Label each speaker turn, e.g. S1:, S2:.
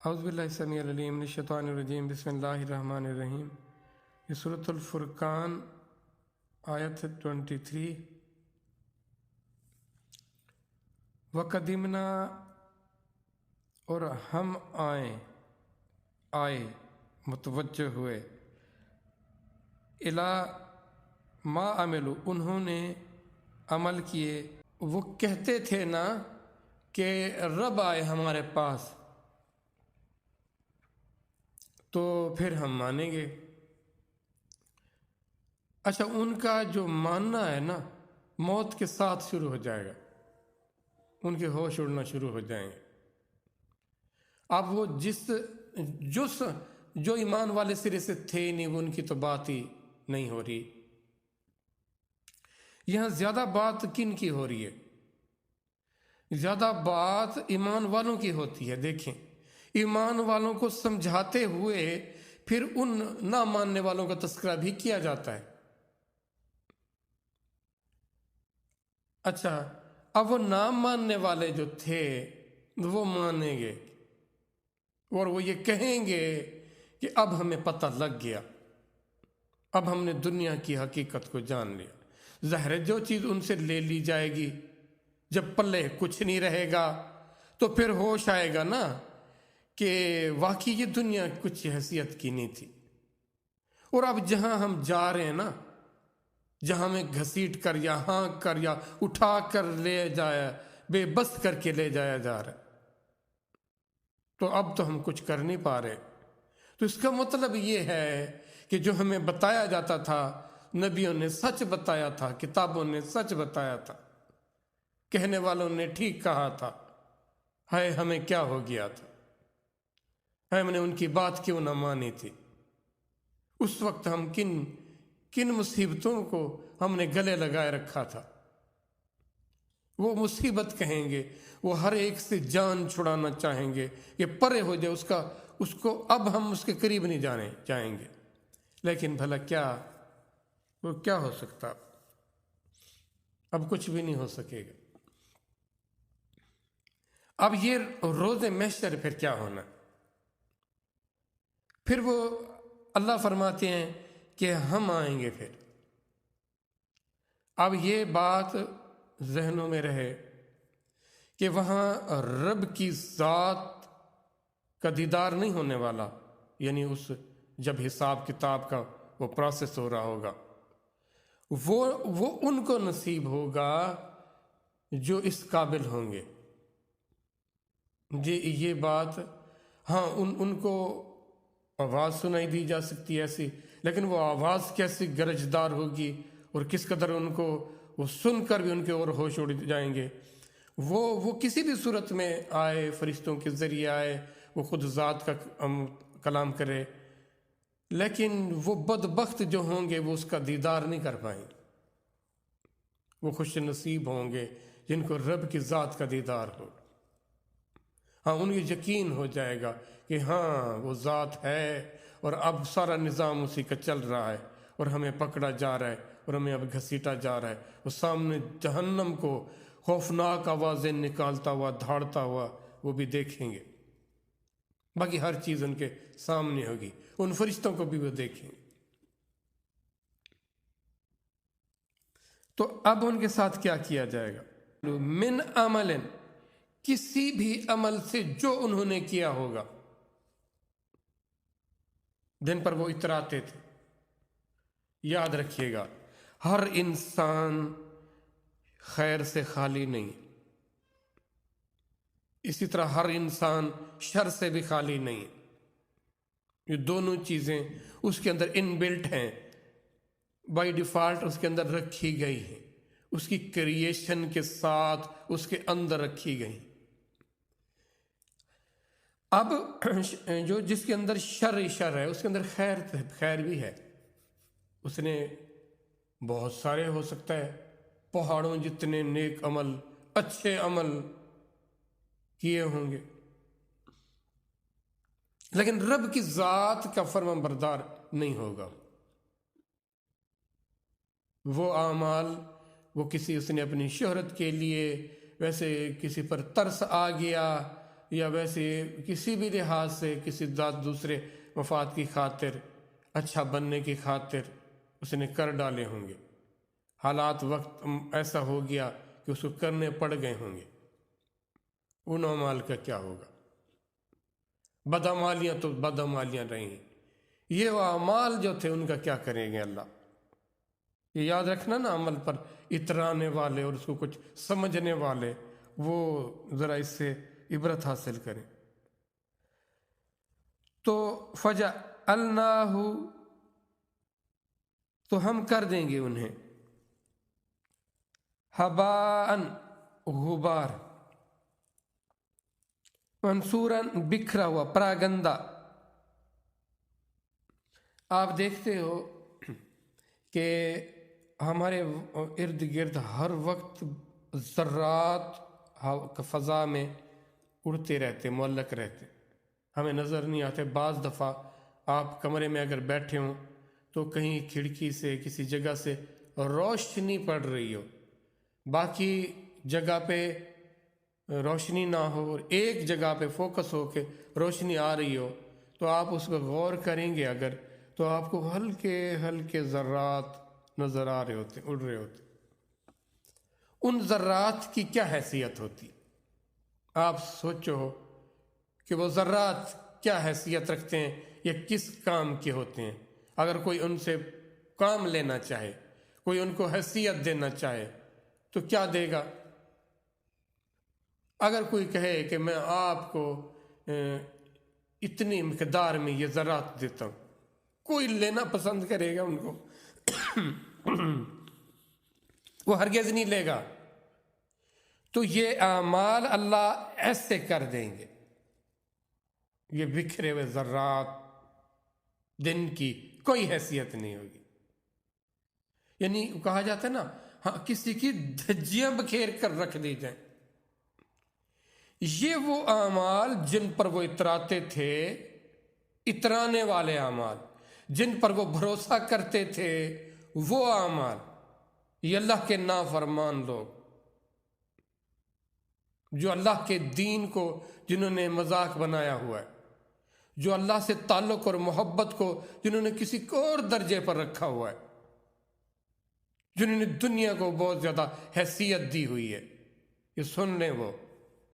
S1: اعوذ باللہ السمیع العلیم من الشیطان الرجیم بسم اللہ الرحمن الرحیم۔ یہ سورۃ الفرقان آیت 23۔ وَقَدِمْنَا، اور ہم آئے متوجہ ہوئے، اِلیٰ ما عملوا، انہوں نے عمل کیے۔ وہ کہتے تھے نا کہ رب آئے ہمارے پاس تو پھر ہم مانیں گے۔ اچھا، ان کا جو ماننا ہے نا موت کے ساتھ شروع ہو جائے گا، ان کے ہوش اڑنا شروع ہو جائیں گے۔ اب وہ جو ایمان والے سرے سے تھے نہیں، وہ ان کی تو بات ہی نہیں ہو رہی۔ یہاں زیادہ بات کن کی ہو رہی ہے؟ زیادہ بات ایمان والوں کی ہوتی ہے۔ دیکھیں، ایمان والوں کو سمجھاتے ہوئے پھر ان نہ ماننے والوں کا تذکرہ بھی کیا جاتا ہے۔ اچھا، اب وہ نہ ماننے والے جو تھے وہ مانیں گے اور وہ یہ کہیں گے کہ اب ہمیں پتہ لگ گیا، اب ہم نے دنیا کی حقیقت کو جان لیا۔ ظاہر ہے جو چیز ان سے لے لی جائے گی، جب پلے کچھ نہیں رہے گا تو پھر ہوش آئے گا نا کہ واقعی یہ دنیا کچھ حیثیت کی نہیں تھی۔ اور اب جہاں ہم جا رہے ہیں نا، جہاں ہمیں گھسیٹ کر یا ہانک کر یا اٹھا کر لے جایا، بے بس کر کے لے جایا جا رہا ہے، تو اب تو ہم کچھ کر نہیں پا رہے۔ تو اس کا مطلب یہ ہے کہ جو ہمیں بتایا جاتا تھا، نبیوں نے سچ بتایا تھا، کتابوں نے سچ بتایا تھا، کہنے والوں نے ٹھیک کہا تھا۔ ہائے ہمیں کیا ہو گیا تھا، ہم نے ان کی بات کیوں نہ مانی تھی؟ اس وقت ہم کن مصیبتوں کو ہم نے گلے لگائے رکھا تھا۔ وہ مصیبت کہیں گے، وہ ہر ایک سے جان چھڑانا چاہیں گے کہ پرے ہو جائے اس کو، اب ہم اس کے قریب نہیں جائیں گے۔ لیکن بھلا وہ کیا ہو سکتا؟ اب کچھ بھی نہیں ہو سکے گا۔ اب یہ روز محشر پھر کیا ہونا؟ پھر وہ اللہ فرماتے ہیں کہ ہم آئیں گے پھر۔ اب یہ بات ذہنوں میں رہے کہ وہاں رب کی ذات کا دیدار نہیں ہونے والا، یعنی جب حساب کتاب کا وہ پروسیس ہو رہا ہوگا، وہ ان کو نصیب ہوگا جو اس قابل ہوں گے۔ یہ بات، ہاں ان کو آواز سنائی دی جا سکتی ہے ایسی، لیکن وہ آواز کیسی گرجدار ہوگی اور کس قدر ان کو وہ سن کر بھی ان کے اور ہوش اڑ جائیں گے۔ وہ کسی بھی صورت میں آئے، فرشتوں کے ذریعے آئے، وہ خود ذات کا کلام کرے، لیکن وہ بدبخت جو ہوں گے وہ اس کا دیدار نہیں کر پائیں گے۔ وہ خوش نصیب ہوں گے جن کو رب کی ذات کا دیدار ہو۔ ہاں، ان کو یقین ہو جائے گا کہ ہاں وہ ذات ہے اور اب سارا نظام اسی کا چل رہا ہے اور ہمیں پکڑا جا رہا ہے اور ہمیں اب گھسیٹا جا رہا ہے۔ وہ سامنے جہنم کو خوفناک آوازیں نکالتا ہوا، دھاڑتا ہوا وہ بھی دیکھیں گے۔ باقی ہر چیز ان کے سامنے ہوگی، ان فرشتوں کو بھی وہ دیکھیں گے۔ تو اب ان کے ساتھ کیا کیا جائے گا؟ من عمل، کسی بھی عمل سے جو انہوں نے کیا ہوگا، دن پر وہ اتراتے تھے۔ یاد رکھیے گا، ہر انسان خیر سے خالی نہیں، اسی طرح ہر انسان شر سے بھی خالی نہیں۔ یہ دونوں چیزیں اس کے اندر ان بلٹ ہیں، بائی ڈیفالٹ اس کے اندر رکھی گئی ہیں، اس کی کریشن کے ساتھ اس کے اندر رکھی گئی۔ اب جس کے اندر شر ہے، اس کے اندر خیر بھی ہے۔ اس نے بہت سارے ہو سکتا ہے پہاڑوں جتنے نیک عمل، اچھے عمل کیے ہوں گے، لیکن رب کی ذات کا فرما بردار نہیں ہوگا۔ وہ اعمال، وہ اس نے اپنی شہرت کے لیے، ویسے کسی پر ترس آ گیا یا ویسے کسی بھی لحاظ سے کسی دوسرے مفاد کی خاطر، اچھا بننے کی خاطر اس نے کر ڈالے ہوں گے، حالات وقت ایسا ہو گیا کہ اس کو کرنے پڑ گئے ہوں گے، ان اعمال کا کیا ہوگا؟ بدعمالیاں تو بدعمالیاں رہیں، یہ وہ اعمال جو تھے ان کا کیا کریں گے اللہ؟ یہ یاد رکھنا نا، عمل پر اترانے والے اور اس کو کچھ سمجھنے والے وہ ذرا اس سے عبرت حاصل کریں۔ تو فجعلناہ، تو ہم کر دیں گے انہیں ہباءً، غبار، منثورا، بکھرا ہوا، پراگندہ۔ آپ دیکھتے ہو کہ ہمارے ارد گرد ہر وقت ذرات فضا میں اڑتے رہتے، معلق رہتے، ہمیں نظر نہیں آتے۔ بعض دفعہ آپ کمرے میں اگر بیٹھے ہوں تو کہیں کھڑکی سے کسی جگہ سے روشنی پڑ رہی ہو، باقی جگہ پہ روشنی نہ ہو اور ایک جگہ پہ فوکس ہو کے روشنی آ رہی ہو، تو آپ اس پر غور کریں گے اگر، تو آپ کو ہلکے ہلکے ذرات نظر آ رہے ہوتے، اڑ رہے ہوتے۔ ان ذرات کی کیا حیثیت ہوتی؟ آپ سوچو کہ وہ ذرات کیا حیثیت رکھتے ہیں یا کس کام کے ہوتے ہیں؟ اگر کوئی ان سے کام لینا چاہے، کوئی ان کو حیثیت دینا چاہے تو کیا دے گا؟ اگر کوئی کہے کہ میں آپ کو اتنی مقدار میں یہ ذرات دیتا ہوں، کوئی لینا پسند کرے گا ان کو؟ وہ ہرگز نہیں لے گا۔ تو یہ اعمال اللہ ایسے کر دیں گے، یہ بکھرے ہوئے ذرات، دن کی کوئی حیثیت نہیں ہوگی۔ یعنی کہا جاتا ہے نا، ہاں، کسی کی دھجیاں بکھیر کر رکھ دی جائیں۔ یہ وہ اعمال جن پر وہ اتراتے تھے، اترانے والے اعمال، جن پر وہ بھروسہ کرتے تھے، وہ اعمال، یہ اللہ کے نافرمان لوگ جو اللہ کے دین کو جنہوں نے مذاق بنایا ہوا ہے، جو اللہ سے تعلق اور محبت کو جنہوں نے کسی اور درجے پر رکھا ہوا ہے، جنہوں نے دنیا کو بہت زیادہ حیثیت دی ہوئی ہے، یہ سن لیں وہ